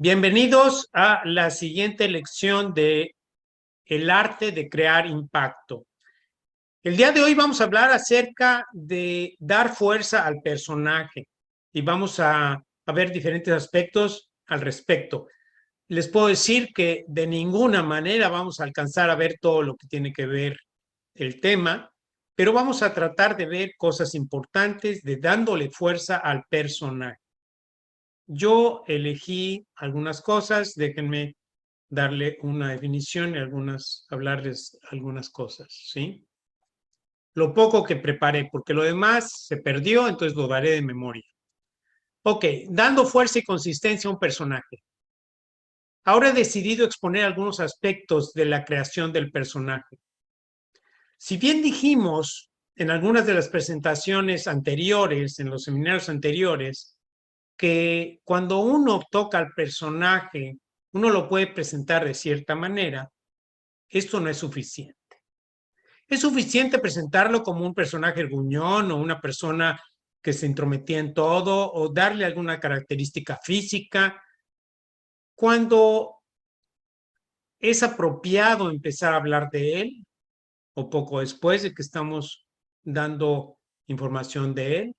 Bienvenidos a la siguiente lección de El arte de crear impacto. El día de hoy vamos a hablar acerca de dar fuerza al personaje y vamos a ver diferentes aspectos al respecto. Les puedo decir que de ninguna manera vamos a alcanzar a ver todo lo que tiene que ver el tema, pero vamos a tratar de ver cosas importantes de dándole fuerza al personaje. Yo elegí algunas cosas, déjenme darle una definición y hablarles algunas cosas, ¿sí? Lo poco que preparé, porque lo demás se perdió, entonces lo daré de memoria. Ok, dando fuerza y consistencia a un personaje. Ahora he decidido exponer algunos aspectos de la creación del personaje. Si bien dijimos en algunas de las presentaciones anteriores, en los seminarios anteriores, que cuando uno toca al personaje, uno lo puede presentar de cierta manera, esto no es suficiente. Es suficiente presentarlo como un personaje gruñón o una persona que se intrometía en todo o darle alguna característica física. Cuando es apropiado empezar a hablar de él o poco después de que estamos dando información de él.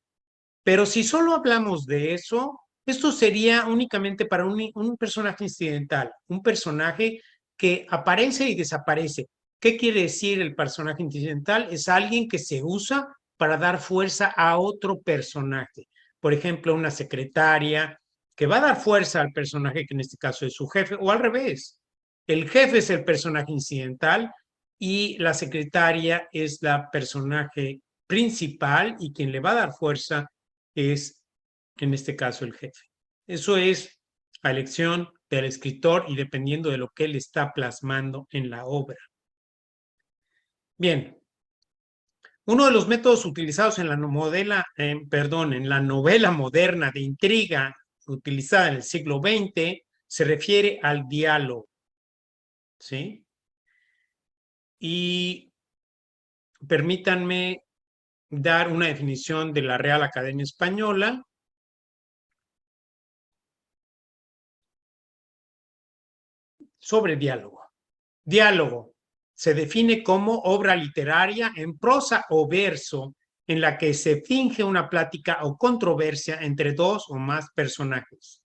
Pero si solo hablamos de eso, esto sería únicamente para un personaje incidental, un personaje que aparece y desaparece. ¿Qué quiere decir el personaje incidental? Es alguien que se usa para dar fuerza a otro personaje. Por ejemplo, una secretaria que va a dar fuerza al personaje que en este caso es su jefe, o al revés. El jefe es el personaje incidental y la secretaria es la personaje principal y quien le va a dar fuerza es, en este caso, el jefe. Eso es a elección del escritor y dependiendo de lo que él está plasmando en la obra. Bien, uno de los métodos utilizados en la novela moderna de intriga utilizada en el siglo XX se refiere al diálogo, ¿sí? Y permítanme dar una definición de la Real Academia Española. Sobre diálogo. Diálogo se define como obra literaria en prosa o verso en la que se finge una plática o controversia entre dos o más personajes.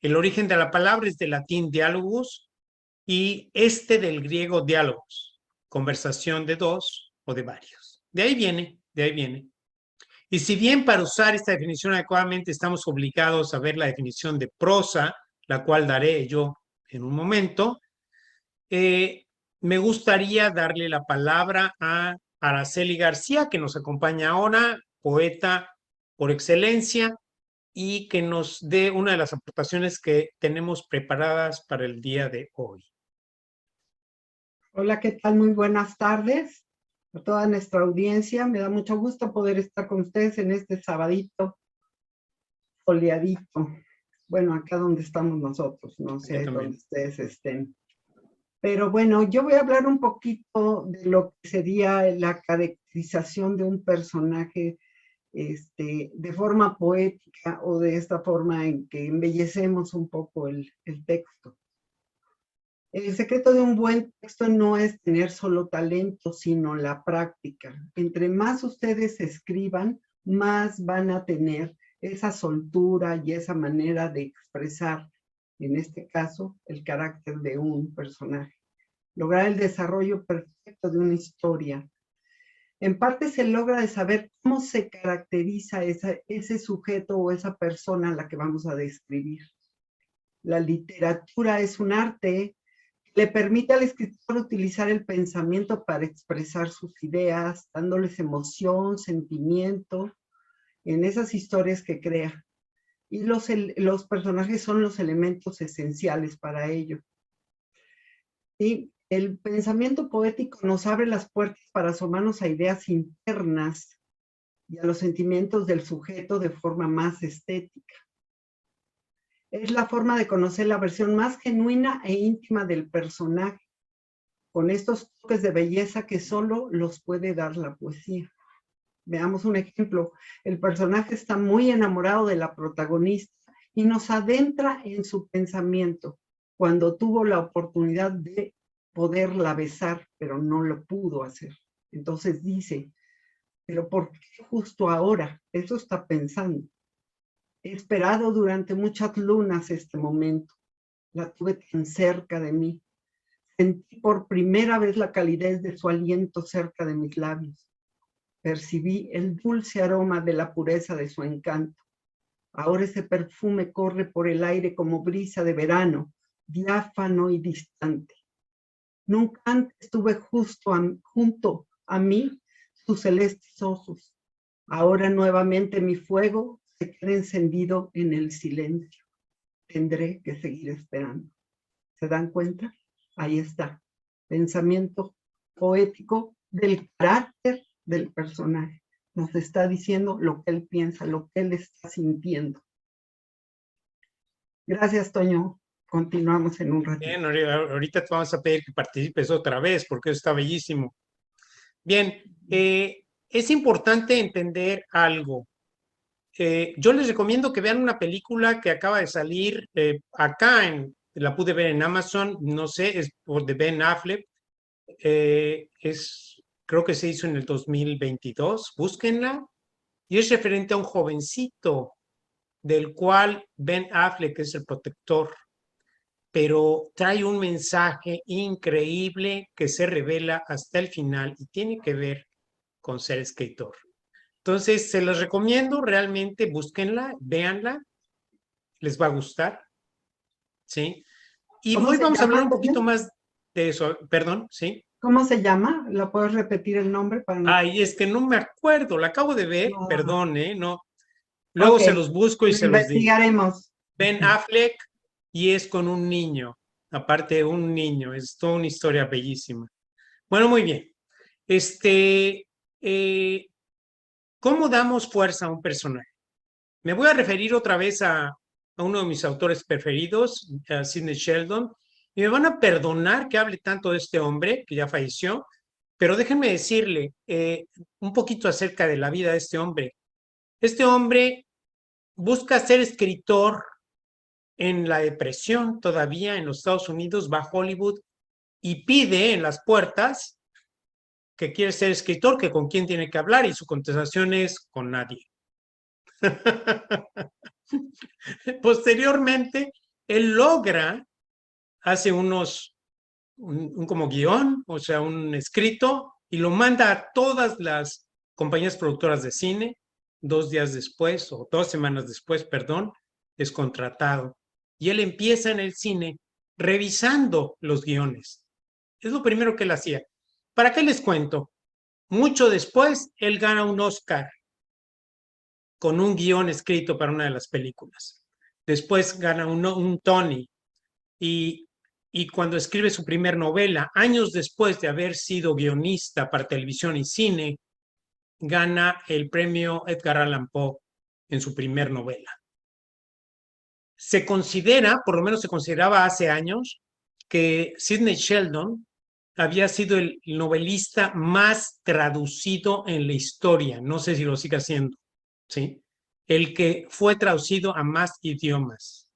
El origen de la palabra es del latín dialogus y del griego diálogos, conversación de dos o de varios. De ahí viene, de ahí viene. Y si bien para usar esta definición adecuadamente estamos obligados a ver la definición de prosa, la cual daré yo en un momento, me gustaría darle la palabra a Araceli García, que nos acompaña ahora, poeta por excelencia, y que nos dé una de las aportaciones que tenemos preparadas para el día de hoy. Hola, ¿qué tal? Muy buenas tardes a toda nuestra audiencia. Me da mucho gusto poder estar con ustedes en este sabadito soleadito. Bueno, acá donde estamos nosotros, no sé dónde ustedes estén. Pero bueno, yo voy a hablar un poquito de lo que sería la caracterización de un personaje de forma poética o de esta forma en que embellecemos un poco el texto. El secreto de un buen texto no es tener solo talento, sino la práctica. Entre más ustedes escriban, más van a tener esa soltura y esa manera de expresar, en este caso, el carácter de un personaje. Lograr el desarrollo perfecto de una historia. En parte se logra de saber cómo se caracteriza ese sujeto o esa persona a la que vamos a describir. La literatura es un arte, le permite al escritor utilizar el pensamiento para expresar sus ideas, dándoles emoción, sentimiento en esas historias que crea. Y los personajes son los elementos esenciales para ello. Y el pensamiento poético nos abre las puertas para asomarnos a ideas internas y a los sentimientos del sujeto de forma más estética. Es la forma de conocer la versión más genuina e íntima del personaje, con estos toques de belleza que solo los puede dar la poesía. Veamos un ejemplo. El personaje está muy enamorado de la protagonista y nos adentra en su pensamiento cuando tuvo la oportunidad de poderla besar, pero no lo pudo hacer. Entonces dice, pero ¿por qué justo ahora? Eso está pensando. He esperado durante muchas lunas este momento. La tuve tan cerca de mí. Sentí por primera vez la calidez de su aliento cerca de mis labios. Percibí el dulce aroma de la pureza de su encanto. Ahora ese perfume corre por el aire como brisa de verano, diáfano y distante. Nunca antes estuve junto a mí sus celestes ojos. Ahora nuevamente mi fuego se queda encendido en el silencio. Tendré que seguir esperando. ¿Se dan cuenta? Ahí está. Pensamiento poético del carácter del personaje. Nos está diciendo lo que él piensa, lo que él está sintiendo. Gracias, Toño. Continuamos en un ratito. Bien, ahorita te vamos a pedir que participes otra vez porque eso está bellísimo. Bien, es importante entender algo. Yo les recomiendo que vean una película que acaba de salir acá, la pude ver en Amazon, no sé, es de Ben Affleck. Creo que se hizo en el 2022, búsquenla. Y es referente a un jovencito del cual Ben Affleck es el protector, pero trae un mensaje increíble que se revela hasta el final y tiene que ver con ser escritor. Entonces, se los recomiendo, realmente búsquenla, véanla, les va a gustar, ¿sí? Y hoy vamos a hablar un poquito más de eso, perdón, ¿sí? ¿Cómo se llama? ¿Lo puedes repetir el nombre para no? Ay, es que no me acuerdo, la acabo de ver, No. perdón, no. Luego se los busco y se los digo. Investigaremos. Ben Affleck y es con un niño, aparte un niño, es toda una historia bellísima. Bueno, muy bien. ¿Cómo damos fuerza a un personaje? Me voy a referir otra vez a uno de mis autores preferidos, a Sidney Sheldon, y me van a perdonar que hable tanto de este hombre que ya falleció, pero déjenme decirle un poquito acerca de la vida de este hombre. Este hombre busca ser escritor en la depresión todavía en los Estados Unidos, va a Hollywood y pide en las puertas que quiere ser escritor, que con quién tiene que hablar, y su contestación es con nadie. Posteriormente, él logra, hace un como guión, o sea, un escrito, y lo manda a todas las compañías productoras de cine. 2 días después, o 2 semanas después, perdón, es contratado. Y él empieza en el cine revisando los guiones. Es lo primero que él hacía. ¿Para qué les cuento? Mucho después, él gana un Oscar con un guión escrito para una de las películas. Después gana un Tony y, y cuando escribe su primer novela, años después de haber sido guionista para televisión y cine, gana el premio Edgar Allan Poe en su primer novela. Se considera, por lo menos se consideraba hace años, que Sidney Sheldon había sido el novelista más traducido en la historia. No sé si lo sigue haciendo, ¿sí? El que fue traducido a más idiomas.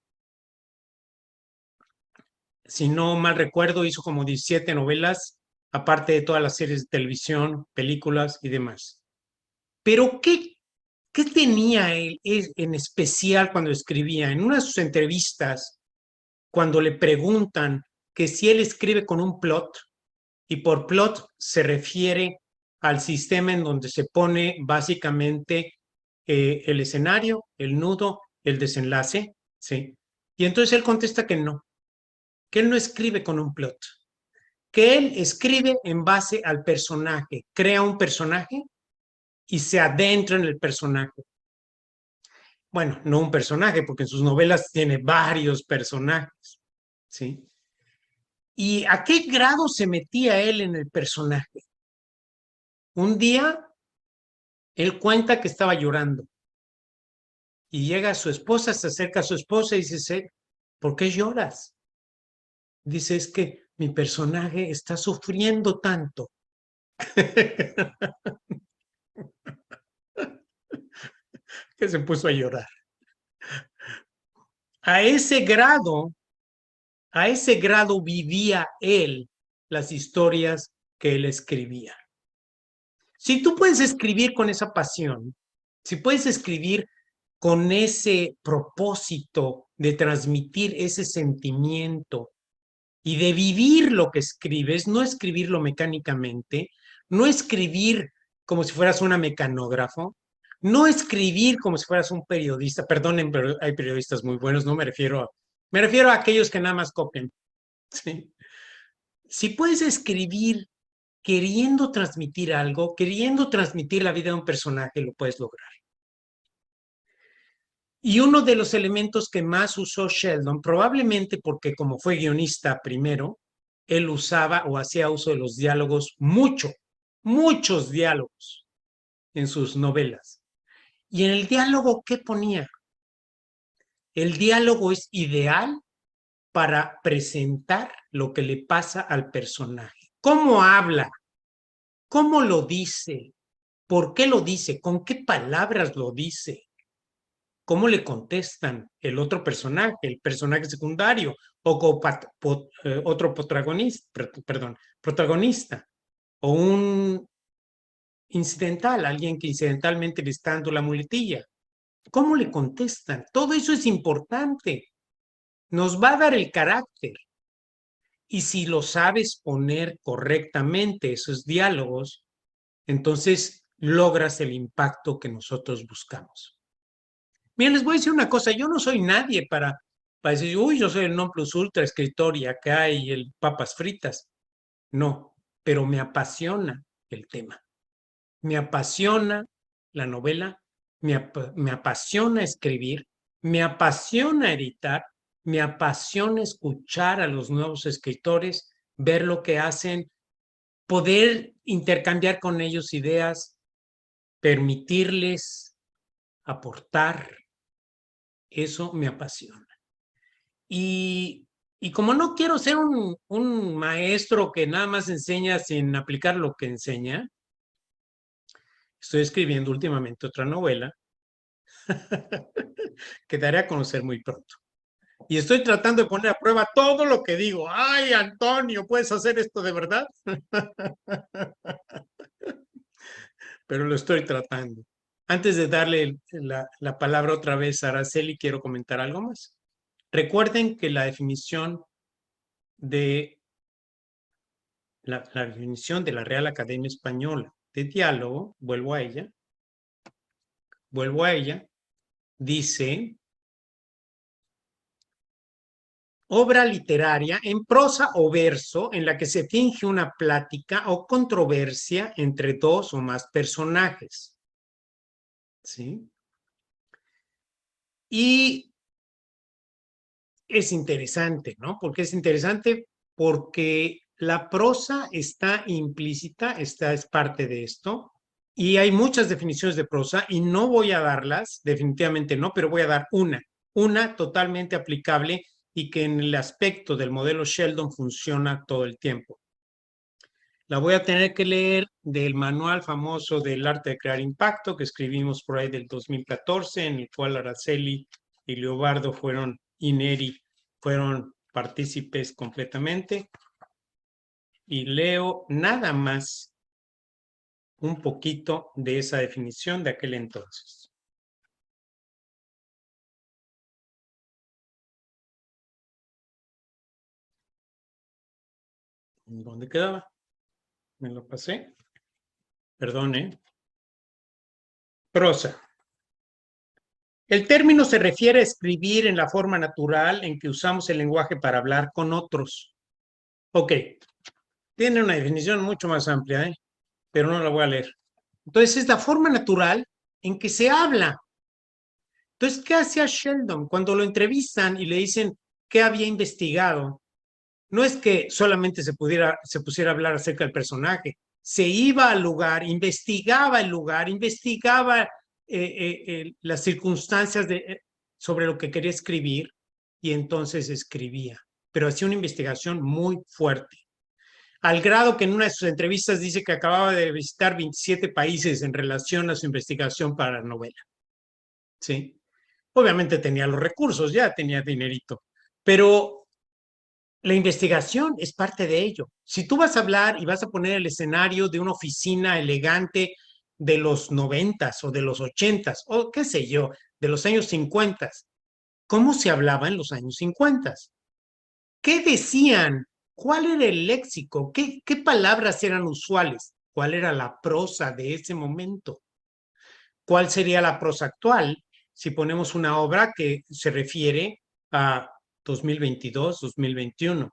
Si no mal recuerdo, hizo como 17 novelas, aparte de todas las series de televisión, películas y demás. Pero, ¿qué tenía él en especial cuando escribía? En una de sus entrevistas, cuando le preguntan que si él escribe con un plot, y por plot se refiere al sistema en donde se pone básicamente el escenario, el nudo, el desenlace, ¿sí? Y entonces él contesta que él no escribe con un plot, que él escribe en base al personaje, crea un personaje y se adentra en el personaje. Bueno, no un personaje, porque en sus novelas tiene varios personajes, ¿sí? ¿Y a qué grado se metía él en el personaje? Un día, él cuenta que estaba llorando y llega su esposa, se acerca a su esposa y dice, ¿por qué lloras? Dice, es que mi personaje está sufriendo tanto. Que se puso a llorar. A ese grado vivía él las historias que él escribía. Si tú puedes escribir con esa pasión, si puedes escribir con ese propósito de transmitir ese sentimiento y de vivir lo que escribes, no escribirlo mecánicamente, no escribir como si fueras una mecanógrafo, no escribir como si fueras un periodista. Perdonen, pero hay periodistas muy buenos, no me refiero a aquellos que nada más copian. ¿Sí? Si puedes escribir queriendo transmitir algo, queriendo transmitir la vida de un personaje, lo puedes lograr. Y uno de los elementos que más usó Sheldon, probablemente porque como fue guionista primero, él usaba o hacía uso de los diálogos muchos diálogos en sus novelas. Y en el diálogo, ¿qué ponía? El diálogo es ideal para presentar lo que le pasa al personaje. ¿Cómo habla? ¿Cómo lo dice? ¿Por qué lo dice? ¿Con qué palabras lo dice? ¿Cómo le contestan el otro personaje, el personaje secundario o otro protagonista o un incidental, alguien que incidentalmente le está dando la muletilla? ¿Cómo le contestan? Todo eso es importante. Nos va a dar el carácter. Y si lo sabes poner correctamente esos diálogos, entonces logras el impacto que nosotros buscamos. Miren, les voy a decir una cosa, yo no soy nadie para decir, uy, yo soy el non plus ultra escritor y acá hay el papas fritas. No, pero me apasiona el tema. Me apasiona la novela, me apasiona escribir, me apasiona editar, me apasiona escuchar a los nuevos escritores, ver lo que hacen, poder intercambiar con ellos ideas, permitirles aportar. Eso me apasiona. Y como no quiero ser un maestro que nada más enseña sin aplicar lo que enseña, estoy escribiendo últimamente otra novela que daré a conocer muy pronto. Y estoy tratando de poner a prueba todo lo que digo. ¡Ay, Antonio, puedes hacer esto de verdad! Pero lo estoy tratando. Antes de darle la palabra otra vez a Araceli, quiero comentar algo más. Recuerden que la definición de la definición de la Real Academia Española de diálogo, vuelvo a ella, dice: obra literaria en prosa o verso en la que se finge una plática o controversia entre dos o más personajes. ¿Sí? Y es interesante, ¿no? ¿Por qué es interesante? Porque la prosa está implícita, es parte de esto, y hay muchas definiciones de prosa y no voy a darlas, definitivamente no, pero voy a dar una totalmente aplicable y que en el aspecto del modelo Sheldon funciona todo el tiempo. La voy a tener que leer del manual famoso del arte de crear impacto que escribimos por ahí del 2014, en el cual Araceli y Leobardo y Neri fueron partícipes completamente. Y leo nada más un poquito de esa definición de aquel entonces. ¿Dónde quedaba? Me lo pasé. Perdone. Prosa. El término se refiere a escribir en la forma natural en que usamos el lenguaje para hablar con otros. Ok, tiene una definición mucho más amplia, pero no la voy a leer. Entonces, es la forma natural en que se habla. Entonces, ¿qué hacía Sheldon? Cuando lo entrevistan y le dicen qué había investigado, no es que solamente se pusiera a hablar acerca del personaje, se iba al lugar, investigaba el lugar, investigaba las circunstancias sobre lo que quería escribir y entonces escribía, pero hacía una investigación muy fuerte, al grado que en una de sus entrevistas dice que acababa de visitar 27 países en relación a su investigación para la novela. ¿Sí? Obviamente tenía los recursos, ya tenía dinerito, pero la investigación es parte de ello. Si tú vas a hablar y vas a poner el escenario de una oficina elegante de los 90s o de los 80s o qué sé yo, de los años 50s, ¿cómo se hablaba en los años 50s? ¿Qué decían? ¿Cuál era el léxico? ¿Qué palabras eran usuales? ¿Cuál era la prosa de ese momento? ¿Cuál sería la prosa actual si ponemos una obra que se refiere a 2022, 2021?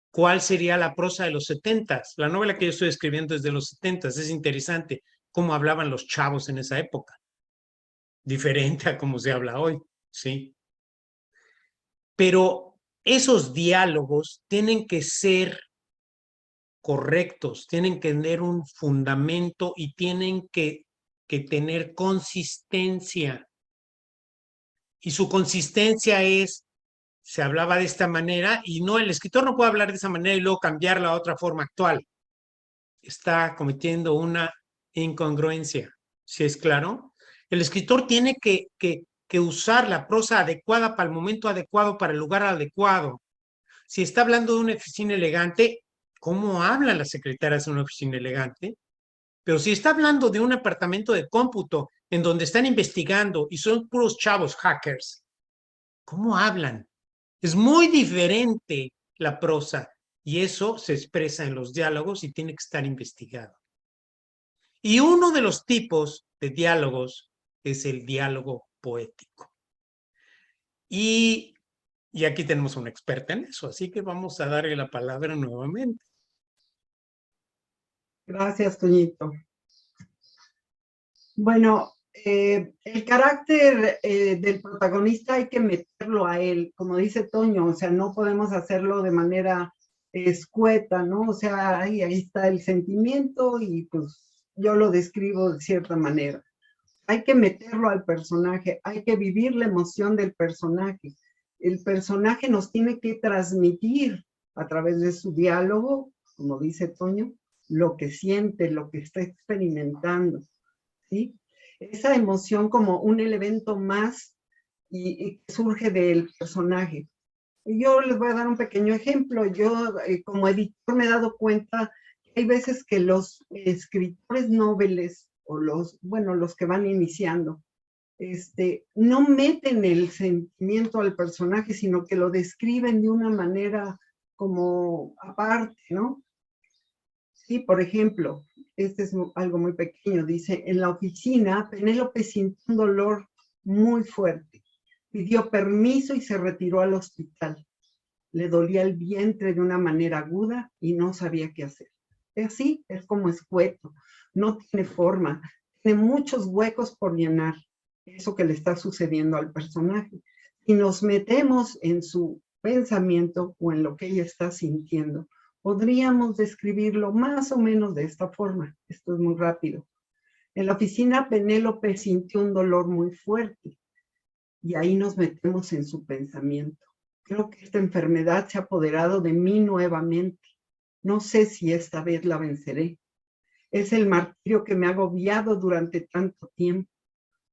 ¿Cuál sería la prosa de los 70s? La novela que yo estoy escribiendo es de los 70s. Es interesante cómo hablaban los chavos en esa época. Diferente a cómo se habla hoy, ¿sí? Pero esos diálogos tienen que ser correctos, tienen que tener un fundamento y tienen que tener consistencia. Y su consistencia es, se hablaba de esta manera y no, el escritor no puede hablar de esa manera y luego cambiarla a otra forma actual. Está cometiendo una incongruencia, ¿sí es claro? El escritor tiene que usar la prosa adecuada para el momento adecuado, para el lugar adecuado. Si está hablando de una oficina elegante, ¿cómo hablan las secretarias en una oficina elegante? Pero si está hablando de un apartamento de cómputo en donde están investigando y son puros chavos hackers, ¿cómo hablan? Es muy diferente la prosa y eso se expresa en los diálogos y tiene que estar investigado. Y uno de los tipos de diálogos es el diálogo poético. Y aquí tenemos una experta en eso, así que vamos a darle la palabra nuevamente. Gracias, Toñito. Bueno, el carácter del protagonista hay que meterlo a él, como dice Toño, o sea, no podemos hacerlo de manera escueta, ¿no? O sea, ahí está el sentimiento y pues yo lo describo de cierta manera. Hay que meterlo al personaje, hay que vivir la emoción del personaje. El personaje nos tiene que transmitir a través de su diálogo, como dice Toño, lo que siente, lo que está experimentando, ¿sí? Esa emoción como un elemento más y que surge del personaje. Yo les voy a dar un pequeño ejemplo. Yo como editor me he dado cuenta que hay veces que los escritores noveles o los que van iniciando, no meten el sentimiento al personaje, sino que lo describen de una manera como aparte, ¿no? Sí, por ejemplo, este es algo muy pequeño, dice, en la oficina, Penélope sintió un dolor muy fuerte. Pidió permiso y se retiró al hospital. Le dolía el vientre de una manera aguda y no sabía qué hacer. Así es como escueto, no tiene forma, tiene muchos huecos por llenar, eso que le está sucediendo al personaje. Si nos metemos en su pensamiento o en lo que ella está sintiendo, podríamos describirlo más o menos de esta forma. Esto es muy rápido. En la oficina, Penélope sintió un dolor muy fuerte y ahí nos metemos en su pensamiento. Creo que esta enfermedad se ha apoderado de mí nuevamente. No sé si esta vez la venceré. Es el martirio que me ha agobiado durante tanto tiempo,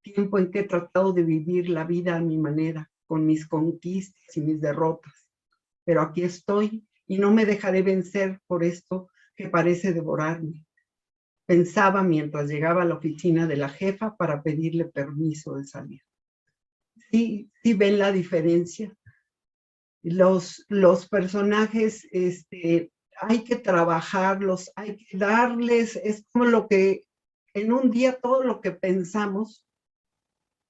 tiempo en que he tratado de vivir la vida a mi manera, con mis conquistas y mis derrotas. Pero aquí estoy y no me dejaré vencer por esto que parece devorarme. Pensaba mientras llegaba a la oficina de la jefa para pedirle permiso de salir. Sí, sí ven la diferencia. Los personajes, hay que trabajarlos, hay que darles, es como lo que en un día todo lo que pensamos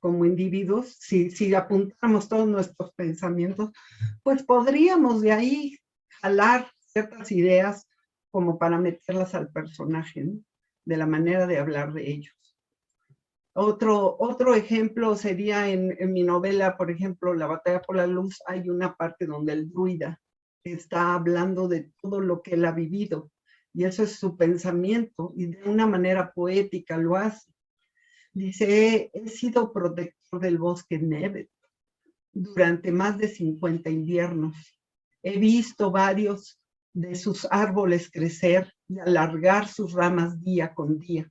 como individuos, si apuntamos todos nuestros pensamientos, pues podríamos de ahí jalar ciertas ideas como para meterlas al personaje, ¿no? De la manera de hablar de ellos. Otro ejemplo sería en mi novela, por ejemplo, La batalla por la luz, hay una parte donde el druida está hablando de todo lo que él ha vivido, y eso es su pensamiento, y de una manera poética lo hace. Dice, he sido protector del bosque Nevet durante más de 50 inviernos. He visto varios de sus árboles crecer y alargar sus ramas día con día.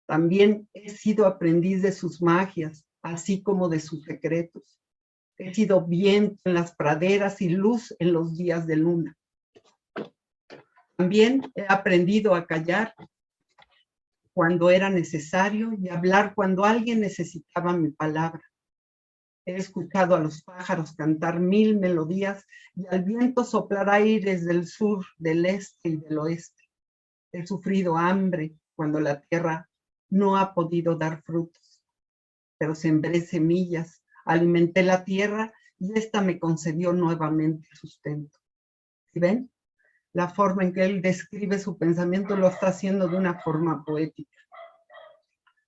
También he sido aprendiz de sus magias así como de sus secretos. He sido viento en las praderas y luz en los días de luna. También he aprendido a callar cuando era necesario y hablar cuando alguien necesitaba mi palabra. He escuchado a los pájaros cantar 1000 melodías y al viento soplar aires del sur, del este y del oeste. He sufrido hambre cuando la tierra no ha podido dar frutos, pero sembré semillas, alimenté la tierra y esta me concedió nuevamente sustento. ¿Sí ven? La forma en que él describe su pensamiento lo está haciendo de una forma poética.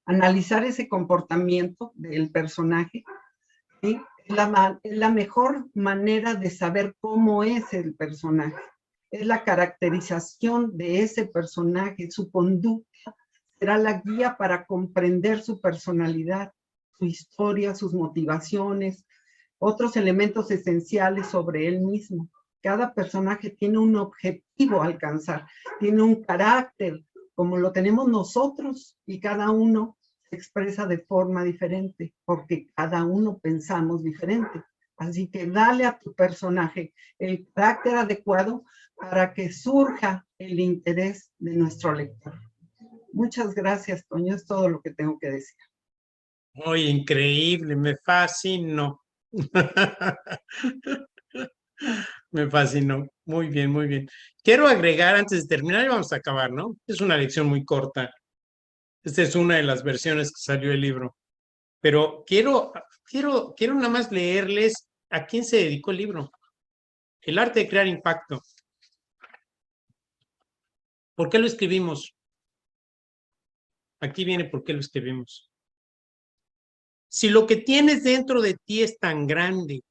Analizar ese comportamiento del personaje, ¿sí?, es la mejor manera de saber cómo es el personaje. Es la caracterización de ese personaje, su conducta será la guía para comprender su personalidad, su historia, sus motivaciones, otros elementos esenciales sobre él mismo. Cada personaje tiene un objetivo a alcanzar, tiene un carácter, como lo tenemos nosotros, y cada uno se expresa de forma diferente, porque cada uno pensamos diferente. Así que dale a tu personaje el carácter adecuado para que surja el interés de nuestro lector. Muchas gracias, Toño, es todo lo que tengo que decir. Muy increíble, me fascinó. Me fascinó. Muy bien, muy bien. Quiero agregar antes de terminar y vamos a acabar, ¿no? Es una lección muy corta. Esta es una de las versiones que salió el libro. Pero quiero nada más leerles a quién se dedicó el libro. El arte de crear impacto. ¿Por qué lo escribimos? Aquí viene por qué lo escribimos. Si lo que tienes dentro de ti es tan grande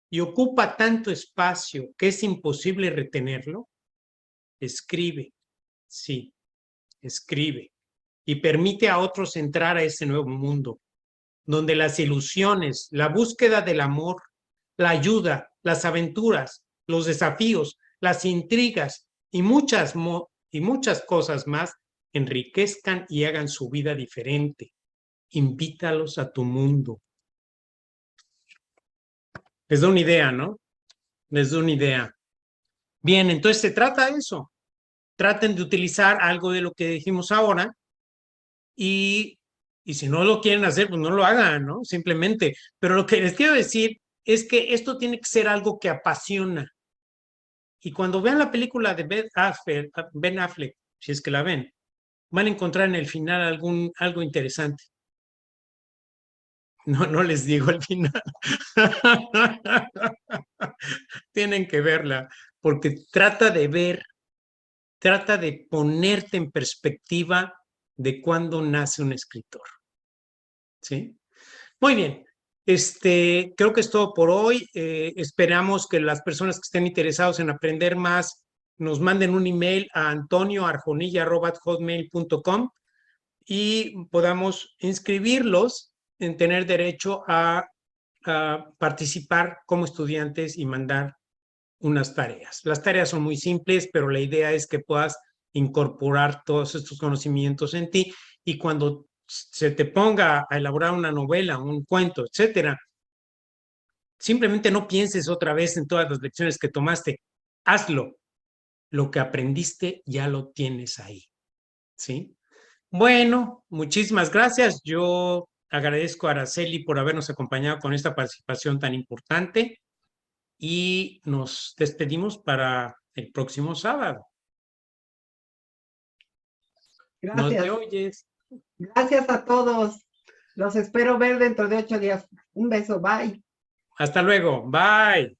y ocupa tanto espacio que es imposible retenerlo, escribe, sí, escribe y permite a otros entrar a ese nuevo mundo, donde las ilusiones, la búsqueda del amor, la ayuda, las aventuras, los desafíos, las intrigas y muchas cosas más enriquezcan y hagan su vida diferente. Invítalos a tu mundo. Les da una idea, ¿no? Les da una idea. Bien, entonces se trata de eso. Traten de utilizar algo de lo que dijimos ahora y si no lo quieren hacer, pues no lo hagan, ¿no? Simplemente. Pero lo que les quiero decir es que esto tiene que ser algo que apasiona. Y cuando vean la película de Ben Affleck, si es que la ven, van a encontrar en el final algo interesante. No les digo el final. Tienen que verla, porque trata de ponerte en perspectiva de cuándo nace un escritor. ¿Sí? Muy bien. Creo que es todo por hoy. Esperamos que las personas que estén interesados en aprender más nos manden un email a antonioarjonilla@hotmail.com y podamos inscribirlos en tener derecho a participar como estudiantes y mandar unas tareas. Las tareas son muy simples, pero la idea es que puedas incorporar todos estos conocimientos en ti y cuando se te ponga a elaborar una novela, un cuento, etcétera, simplemente no pienses otra vez en todas las lecciones que tomaste. Hazlo. Lo que aprendiste ya lo tienes ahí. ¿Sí? Bueno, muchísimas gracias. Yo agradezco a Araceli por habernos acompañado con esta participación tan importante y nos despedimos para el próximo sábado. Gracias. ¿No te oyes? Gracias a todos. Los espero ver dentro de 8 días. Un beso. Bye. Hasta luego. Bye.